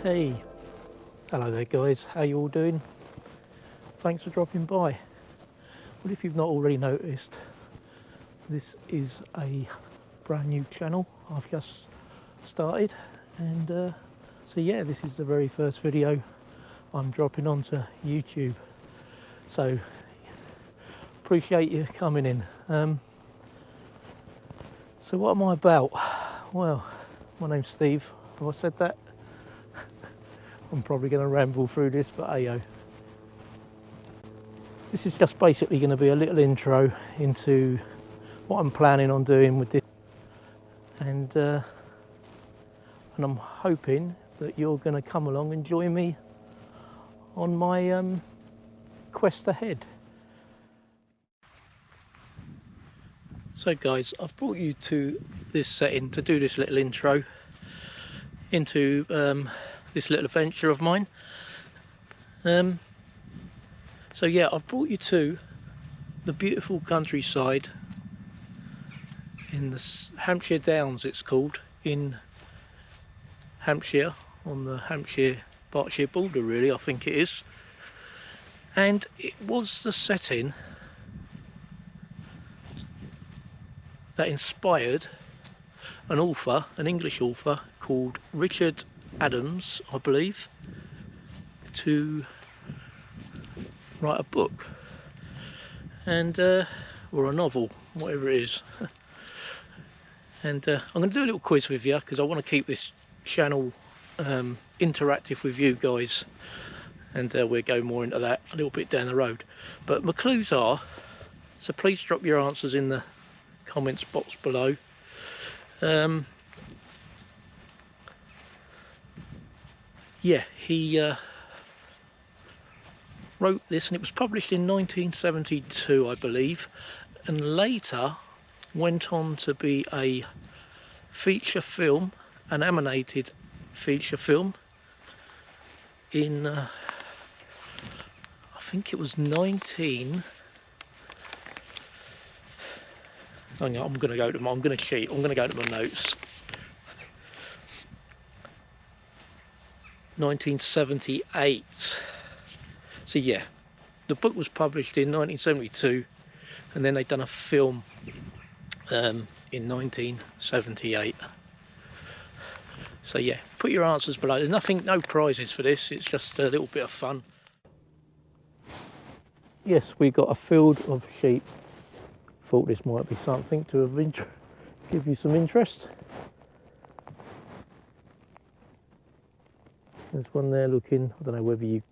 Hey, hello there guys, how you all doing? Thanks for dropping by. Well, if you've not already noticed, this is a brand new channel I've just started, and so yeah, this is the very first video I'm dropping onto YouTube, so appreciate you coming in. So what am I about? Well, my name's Steve. Have I said that? I'm probably going to ramble through this, but ayo. This is just basically going to be a little intro into what I'm planning on doing with this, and I'm hoping that you're going to come along and join me on my quest ahead. So guys, I've brought you to this setting to do this little intro into this little adventure of mine. So yeah, I've brought you to the beautiful countryside in the Hampshire Downs, it's called, in Hampshire, on the Hampshire-Berkshire border really, I think it is. And it was the setting that inspired an author, an English author called Richard Adams, I believe, to write a book, and or a novel, whatever it is. And I'm going to do a little quiz with you because I want to keep this channel interactive with you guys, and we'll go more into that a little bit down the road. But my clues are, so please drop your answers in the comments box below. Yeah, he wrote this, and it was published in 1972, I believe, and later went on to be a feature film, an animated feature film in I think it was 19. Hang on, I'm going to cheat. I'm going to go to my notes. 1978. So yeah, the book was published in 1972, and then they'd done a film in 1978. So yeah, put your answers below. There's no prizes for this, it's just a little bit of fun. Yes, we got a field of sheep. Thought this might be something to give you some interest. There's one there looking, I don't know whether you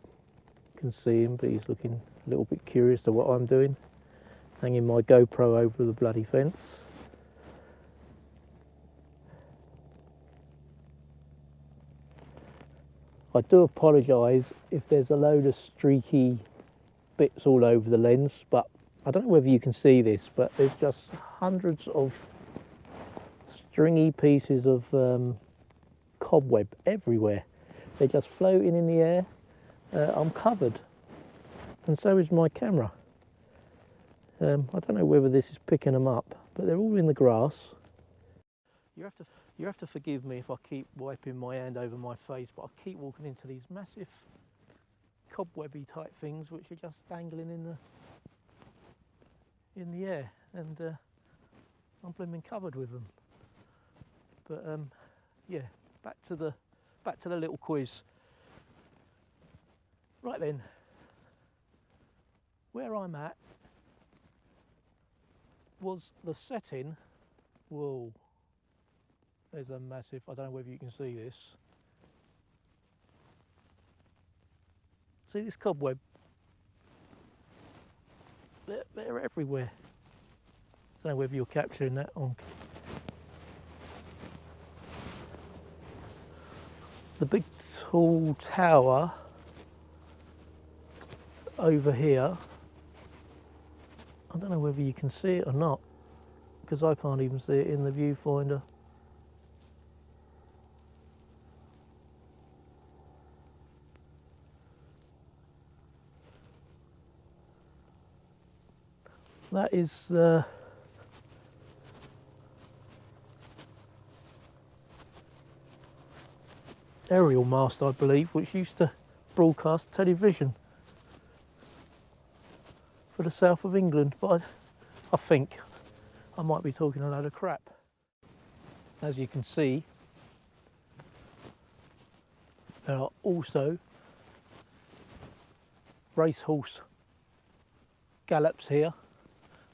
can see him, but he's looking a little bit curious to what I'm doing, hanging my GoPro over the bloody fence. I do apologise if there's a load of streaky bits all over the lens, but I don't know whether you can see this, but there's just hundreds of stringy pieces of cobweb everywhere. They're just floating in the air. I'm covered, and so is my camera. I don't know whether this is picking them up, but they're all in the grass. You have to forgive me if I keep wiping my hand over my face, but I keep walking into these massive cobwebby type things which are just dangling in the air, and I'm blooming covered with them. But yeah, back to the little quiz. Right then, where I'm at was the setting. Whoa, there's a massive, I don't know whether you can see this. See this cobweb? They're everywhere. I don't know whether you're capturing that on. The big tall tower over here, I don't know whether you can see it or not, because I can't even see it in the viewfinder. That is aerial mast, I believe, which used to broadcast television for the south of England, but I think I might be talking a load of crap. As you can see, there are also racehorse gallops here.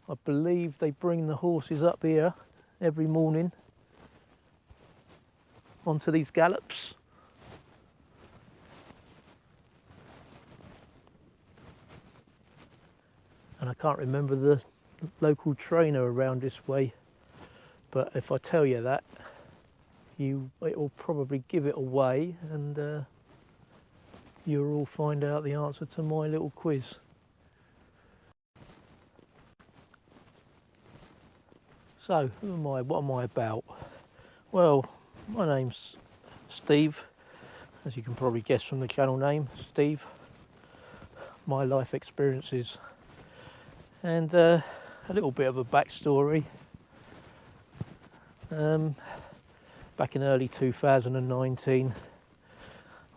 I believe they bring the horses up here every morning onto these gallops. And I can't remember the local trainer around this way, but if I tell you that, it will probably give it away, and you'll all find out the answer to my little quiz. So, who am I? What am I about? Well, my name's Steve, as you can probably guess from the channel name, Steve. My life experiences, and a little bit of a backstory. Back in early 2019,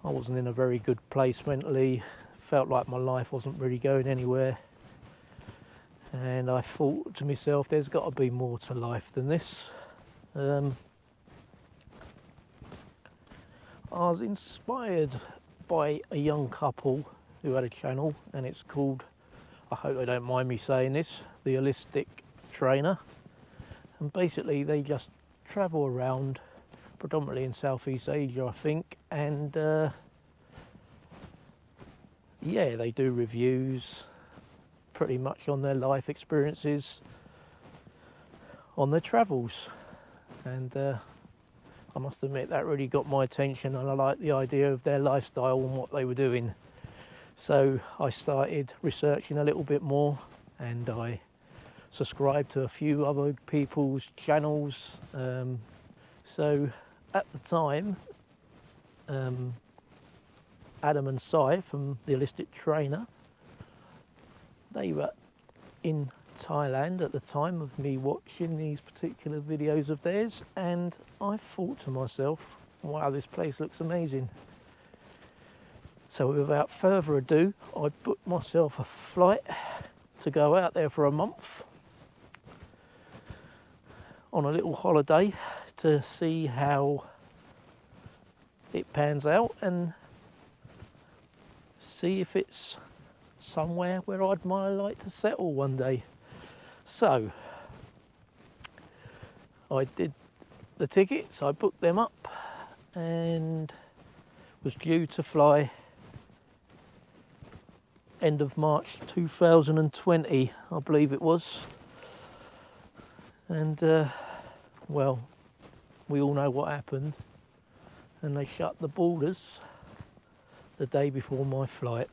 I wasn't in a very good place mentally. Felt like my life wasn't really going anywhere, and I thought to myself, there's got to be more to life than this. I was inspired by a young couple who had a channel, and it's called, I hope they don't mind me saying this, the Holistic Trainer. And basically they just travel around, predominantly in Southeast Asia, I think, and yeah, they do reviews pretty much on their life experiences on their travels, and I must admit that really got my attention, and I liked the idea of their lifestyle and what they were doing. So I started researching a little bit more, and I subscribed to a few other people's channels. So at the time, Adam and Sai from the Holistic Trainer, they were in Thailand at the time of me watching these particular videos of theirs, and I thought to myself, wow, this place looks amazing. So without further ado, I booked myself a flight to go out there for a month on a little holiday to see how it pans out and see if it's somewhere where I'd might like to settle one day. So I did the tickets, I booked them up, and was due to fly end of March 2020, I believe it was. And well, we all know what happened, and they shut the borders the day before my flight.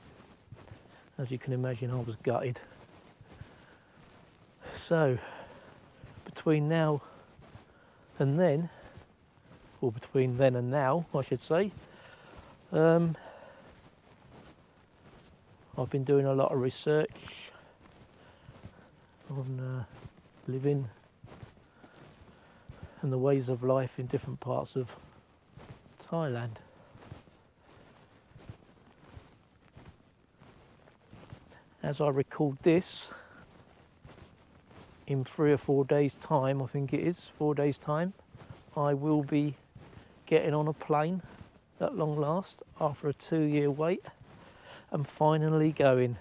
As you can imagine, I was gutted. So between now and then, or between then and now I should say, I've been doing a lot of research on living and the ways of life in different parts of Thailand. As I record this, in 3 or 4 days time, I think it is 4 days time, I will be getting on a plane at long last after a 2-year wait, and finally going.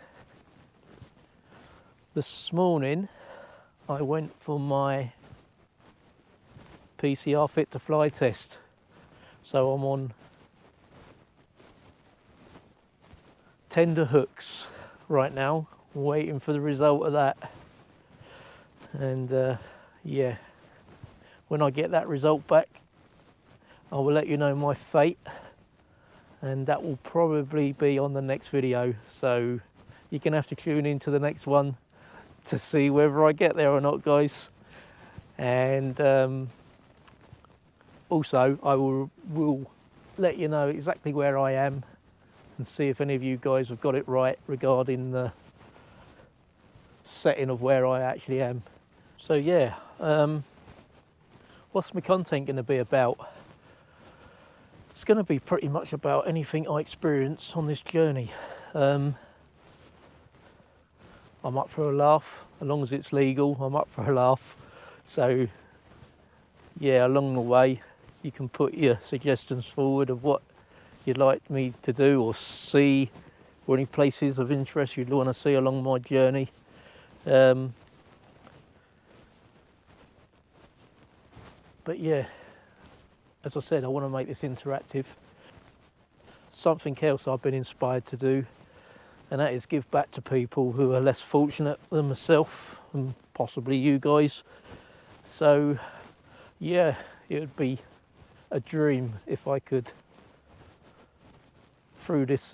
This morning I went for my PCR fit to fly test, so I'm on tender hooks right now, waiting for the result of that. And yeah, when I get that result back, I will let you know my fate, and that will probably be on the next video, so you're gonna have to tune into the next one to see whether I get there or not, guys. And also I will let you know exactly where I am and see if any of you guys have got it right regarding the setting of where I actually am. So yeah, what's my content going to be about? it's going to be pretty much about anything I experience on this journey. I'm up for a laugh, as long as it's legal. I'm up for a laugh. So yeah, along the way you can put your suggestions forward of what you'd like me to do or see, or any places of interest you'd want to see along my journey. But yeah, as I said, I want to make this interactive. Something else I've been inspired to do, and that is give back to people who are less fortunate than myself and possibly you guys. So yeah, it would be a dream if I could, through this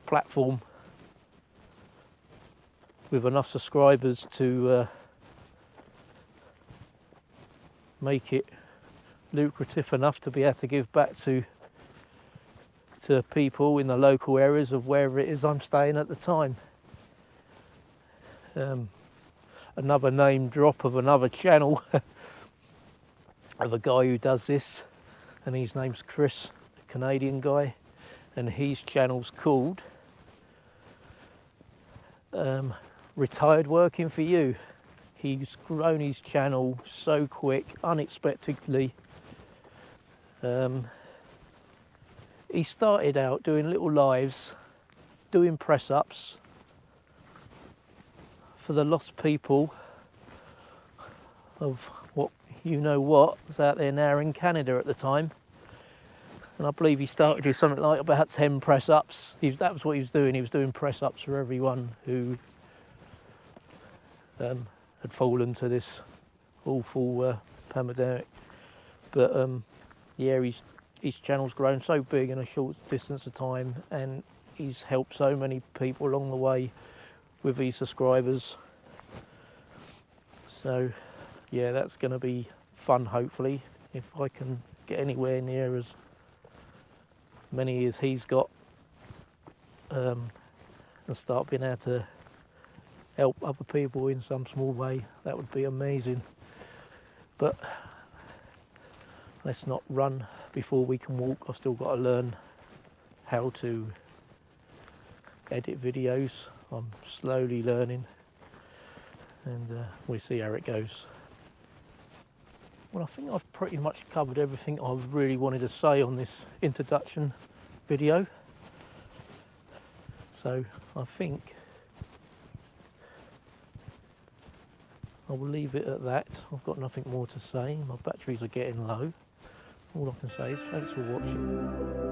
platform, with enough subscribers to make it lucrative enough to be able to give back to people in the local areas of wherever it is I'm staying at the time. Another name drop of another channel of a guy who does this, and his name's Chris, a Canadian guy, and his channel's called Retired Working for You. He's grown his channel so quick, unexpectedly. He started out doing little lives, doing press-ups for the lost people of what was out there now in Canada at the time. And I believe he started with something like about 10 press-ups. That was what he was doing. He was doing press-ups for everyone who had fallen to this awful pandemic. But yeah, his channel's grown so big in a short distance of time, and he's helped so many people along the way with his subscribers. So yeah, that's going to be fun, hopefully, if I can get anywhere near as many as he's got, and start being able to help other people in some small way. That would be amazing. But let's not run before we can walk. I've still got to learn how to edit videos. I'm slowly learning, and we'll see how it goes. Well, I think I've pretty much covered everything I really wanted to say on this introduction video. So I think I will leave it at that. I've got nothing more to say. My batteries are getting low. All I can say is thanks for watching.